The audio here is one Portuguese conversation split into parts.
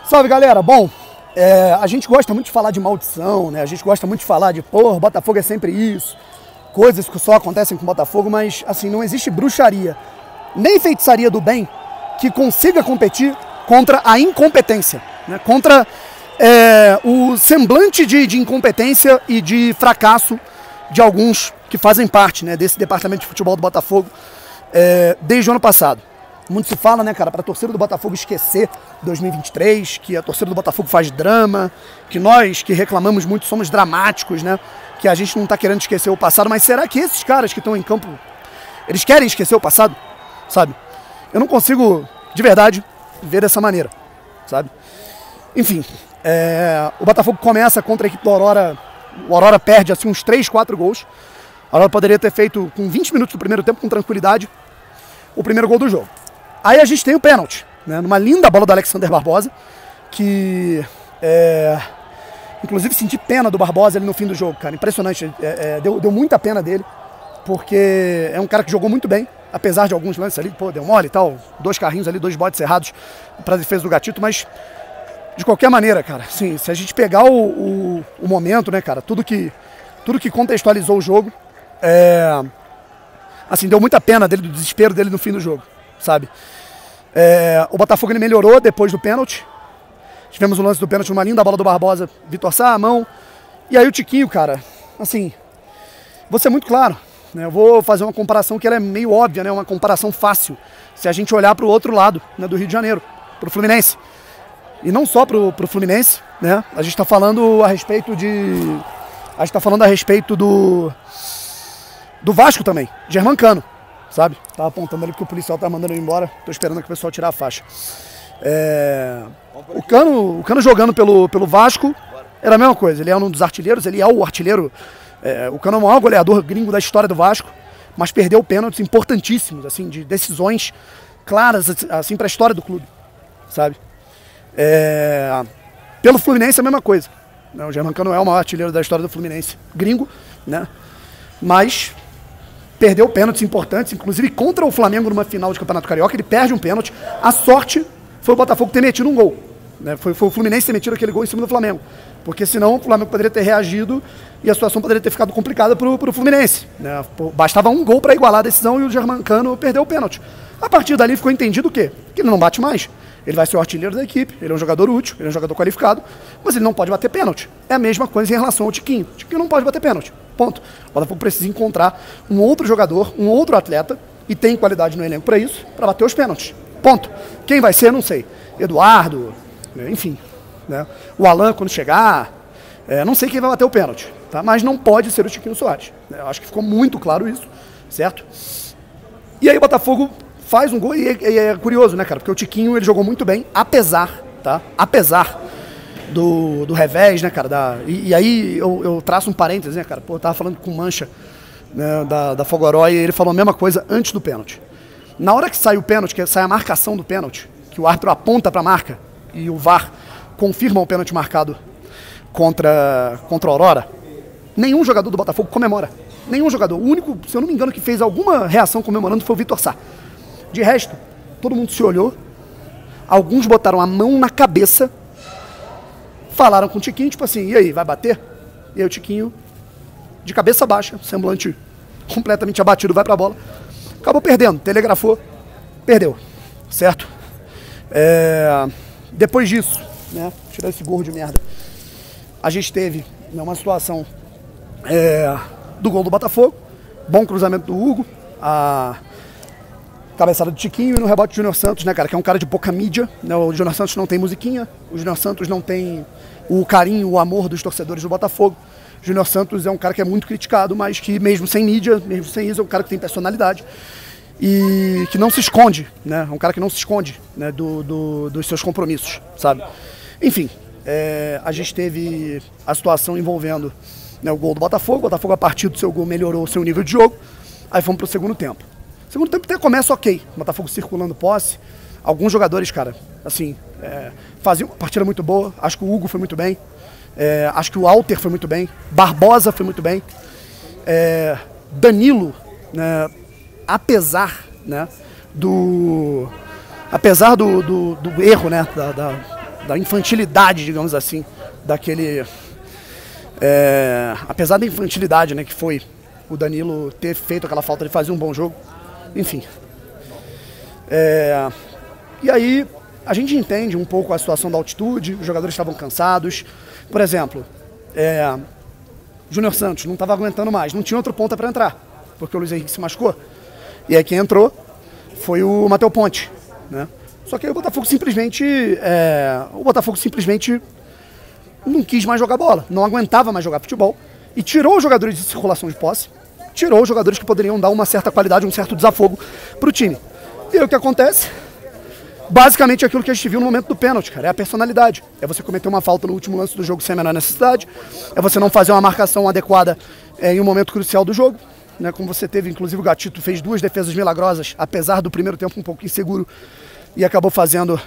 Salve, galera! Bom, a gente gosta muito de falar de maldição, né? A gente gosta muito de falar de, pô, o Botafogo é sempre isso, coisas que só acontecem com o Botafogo, mas, assim, não existe bruxaria, nem feitiçaria do bem que consiga competir contra a incompetência, né? Contra o semblante de incompetência e de fracasso de alguns que fazem parte, né, desse departamento de futebol do Botafogo desde o ano passado. Muito se fala, né, cara, para a torcida do Botafogo esquecer 2023, que a torcida do Botafogo faz drama, que nós que reclamamos muito somos dramáticos, né, que a gente não tá querendo esquecer o passado, mas será que esses caras que estão em campo, eles querem esquecer o passado, sabe? Eu não consigo, de verdade, ver dessa maneira, sabe? Enfim, o Botafogo começa contra a equipe do Aurora, o Aurora perde assim uns 3, 4 gols, a Aurora poderia ter feito com 20 minutos do primeiro tempo, com tranquilidade, o primeiro gol do jogo. Aí a gente tem o pênalti, né, numa linda bola do Alexander Barbosa, que inclusive senti pena do Barbosa ali no fim do jogo, cara, impressionante, deu muita pena dele, porque é um cara que jogou muito bem, apesar de alguns lances ali, pô, deu mole e tal, 2 carrinhos ali, 2 botes errados para a defesa do Gatito, mas de qualquer maneira, cara, assim, se a gente pegar o momento, né, cara, tudo que contextualizou o jogo, assim, deu muita pena dele, do desespero dele no fim do jogo, sabe? O Botafogo ele melhorou depois do pênalti. Tivemos o lance do pênalti, uma linda bola do Barbosa, Vitor Sá, a mão. E aí o Tiquinho, cara, assim, vou ser muito claro, né? Eu vou fazer uma comparação que ela é meio óbvia, né? Uma comparação fácil, se a gente olhar para o outro lado, né, do Rio de Janeiro, para o Fluminense. E não só para o Fluminense, né? A gente está falando a respeito do Vasco também, Germancano, sabe? Tava apontando ali porque o policial tá mandando eu ir embora. Tô esperando que o pessoal tirar a faixa. O Cano jogando pelo Vasco era a mesma coisa. Ele é um dos artilheiros, ele é o artilheiro. O Cano é o maior goleador gringo da história do Vasco, mas perdeu pênaltis importantíssimos, assim, de decisões claras, assim, para a história do clube, sabe? Pelo Fluminense é a mesma coisa. O Germancano é o maior artilheiro da história do Fluminense, gringo, né? Mas perdeu pênaltis importantes, inclusive contra o Flamengo numa final de Campeonato Carioca, ele perde um pênalti. A sorte foi o Botafogo ter metido um gol, né? Foi o Fluminense ter metido aquele gol em cima do Flamengo, porque senão o Flamengo poderia ter reagido e a situação poderia ter ficado complicada pro Fluminense, né? Bastava um gol para igualar a decisão e o Germancano perdeu o pênalti. A partir dali ficou entendido o quê? Que ele não bate mais. Ele vai ser o artilheiro da equipe, ele é um jogador útil, ele é um jogador qualificado, mas ele não pode bater pênalti. É a mesma coisa em relação ao Tiquinho. O Tiquinho não pode bater pênalti. Ponto. O Botafogo precisa encontrar um outro jogador, um outro atleta, e tem qualidade no elenco para isso, para bater os pênaltis. Ponto. Quem vai ser, não sei. Eduardo, enfim, né? O Alan quando chegar, não sei quem vai bater o pênalti, tá? Mas não pode ser o Tiquinho Soares. Eu acho que ficou muito claro isso, certo? E aí o Botafogo faz um gol e é curioso, né, cara? Porque o Tiquinho ele jogou muito bem, apesar do revés, né, cara? E aí eu traço um parênteses, né, cara? Pô, eu tava falando com o Mancha, né, da Fogorói, e ele falou a mesma coisa antes do pênalti. Na hora que sai o pênalti, que sai a marcação do pênalti, que o árbitro aponta pra marca e o VAR confirma o pênalti marcado contra a Aurora, nenhum jogador do Botafogo comemora. Nenhum jogador. O único, se eu não me engano, que fez alguma reação comemorando foi o Vitor Sá. De resto, todo mundo se olhou, alguns botaram a mão na cabeça, falaram com o Tiquinho, tipo assim, e aí, vai bater? E aí o Tiquinho, de cabeça baixa, semblante completamente abatido, vai pra bola, acabou perdendo, telegrafou, perdeu, certo? Depois disso, né, tirar esse gorro de merda, a gente teve, né, uma situação do gol do Botafogo, bom cruzamento do Hugo, a cabeçada do Tiquinho e no rebote do Júnior Santos, né, cara, que é um cara de pouca mídia, né, o Júnior Santos não tem musiquinha, o Júnior Santos não tem o carinho, o amor dos torcedores do Botafogo. O Júnior Santos é um cara que é muito criticado, mas que mesmo sem mídia, mesmo sem isso, é um cara que tem personalidade e que não se esconde, né, é um cara que não se esconde, né, dos seus compromissos, sabe? Enfim, a gente teve a situação envolvendo, né, o gol do Botafogo. O Botafogo, a partir do seu gol, melhorou o seu nível de jogo, aí fomos pro segundo tempo. Segundo tempo até começa ok, o Botafogo circulando posse, alguns jogadores, cara, assim, faziam uma partida muito boa, acho que o Hugo foi muito bem, acho que o Alter foi muito bem, Barbosa foi muito bem, Danilo, né, apesar, né, do erro, né, da infantilidade, digamos assim, daquele... apesar da infantilidade, né, que foi o Danilo ter feito aquela falta de fazer um bom jogo, enfim. E aí a gente entende um pouco a situação da altitude, os jogadores estavam cansados. Por exemplo, Júnior Santos não estava aguentando mais, não tinha outro ponta para entrar, porque o Luiz Henrique se machucou. E aí quem entrou foi o Matheus Ponte, né? Só que aí o Botafogo simplesmente não quis mais jogar bola, não aguentava mais jogar futebol e tirou os jogadores de circulação de posse, tirou os jogadores que poderiam dar uma certa qualidade, um certo desafogo para o time. E aí o que acontece? Basicamente aquilo que a gente viu no momento do pênalti, cara, é a personalidade. É você cometer uma falta no último lance do jogo sem a menor necessidade, é você não fazer uma marcação adequada em um momento crucial do jogo, né? Como você teve, inclusive o Gatito fez 2 defesas milagrosas, apesar do primeiro tempo um pouco inseguro, e acabou fazendo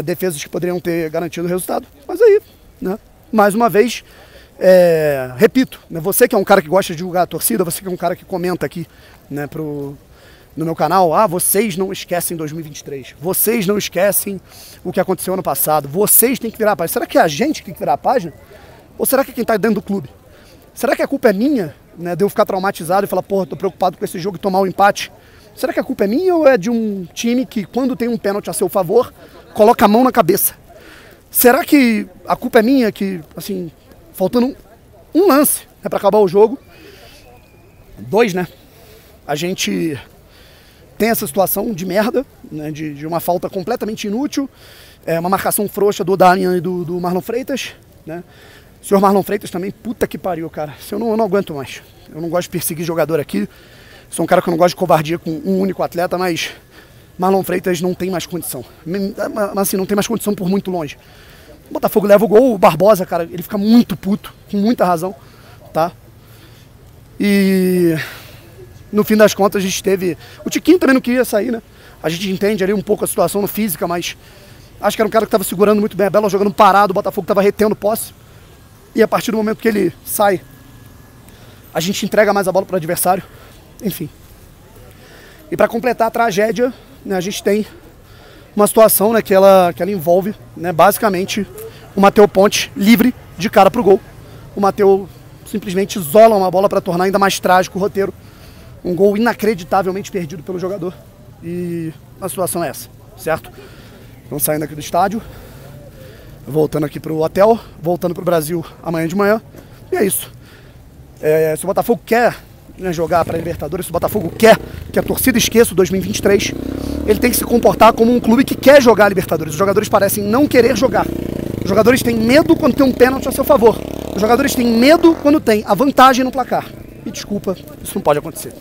defesas que poderiam ter garantido o resultado. Mas aí, né, mais uma vez, repito, né, você que é um cara que gosta de julgar a torcida, você que é um cara que comenta aqui, né, no meu canal, vocês não esquecem 2023, vocês não esquecem o que aconteceu ano passado, vocês têm que virar a página. Será que é a gente que tem que virar a página? Ou será que é quem está dentro do clube? Será que a culpa é minha, né, de eu ficar traumatizado e falar, porra, tô preocupado com esse jogo e tomar um empate? Será que a culpa é minha ou é de um time que, quando tem um pênalti a seu favor, coloca a mão na cabeça? Será que a culpa é minha que, assim, faltando um lance, né, para acabar o jogo, 2, né? A gente tem essa situação de merda, né, de uma falta completamente inútil, uma marcação frouxa do Dalian e do Marlon Freitas, né? O senhor Marlon Freitas também, puta que pariu, cara. Eu não aguento mais. Eu não gosto de perseguir jogador aqui. Sou um cara que eu não gosto de covardia com um único atleta, mas Marlon Freitas não tem mais condição. Mas assim, não tem mais condição por muito longe. O Botafogo leva o gol, o Barbosa, cara, ele fica muito puto, com muita razão, tá? E no fim das contas a gente teve... O Tiquinho também não queria sair, né? A gente entende ali um pouco a situação no física, mas acho que era um cara que estava segurando muito bem a bola, jogando parado, o Botafogo estava retendo posse. E a partir do momento que ele sai, a gente entrega mais a bola para o adversário. Enfim. E para completar a tragédia, né, a gente tem uma situação, né, que ela envolve, né, basicamente o Matheus Ponte livre de cara pro gol. O Matheus simplesmente isola uma bola para tornar ainda mais trágico o roteiro. Um gol inacreditavelmente perdido pelo jogador. E a situação é essa, certo? Vamos saindo aqui do estádio, voltando aqui pro hotel, voltando pro Brasil amanhã de manhã. E é isso. Se o Botafogo quer, né, jogar para a Libertadores, se o Botafogo quer que a torcida esqueça o 2023, ele tem que se comportar como um clube que quer jogar a Libertadores. Os jogadores parecem não querer jogar. Os jogadores têm medo quando tem um pênalti a seu favor. Os jogadores têm medo quando tem a vantagem no placar. E desculpa, isso não pode acontecer.